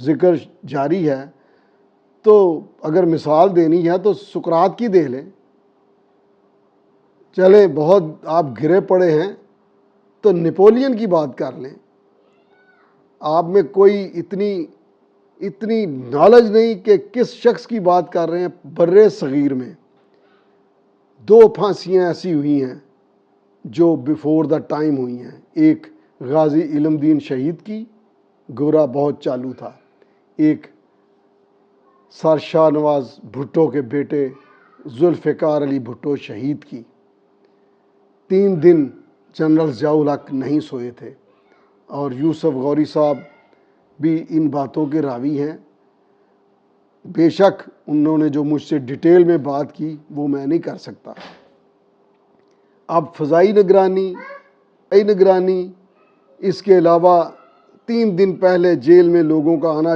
ذکر جاری ہے تو اگر مثال دینی ہے تو سقراط کی دے لیں. چلیں بہت آپ گرے پڑے ہیں تو نپولین کی بات کر لیں. آپ میں کوئی اتنی نالج نہیں کہ کس شخص کی بات کر رہے ہیں. برِ صغیر میں 2 پھانسیاں ایسی ہوئی ہیں جو بیفور دا ٹائم ہوئی ہیں. ایک غازی علم دین شہید کی، گورا بہت چالو تھا. ایک سر شاہ نواز بھٹو کے بیٹے ذوالفقار علی بھٹو شہید کی. 3 دن جنرل ضیاء الحق نہیں سوئے تھے. اور یوسف غوری صاحب بھی ان باتوں کے راوی ہیں. بے شک انہوں نے جو مجھ سے ڈیٹیل میں بات کی وہ میں نہیں کر سکتا. اب فضائی نگرانی، اس کے علاوہ 3 دن پہلے جیل میں لوگوں کا آنا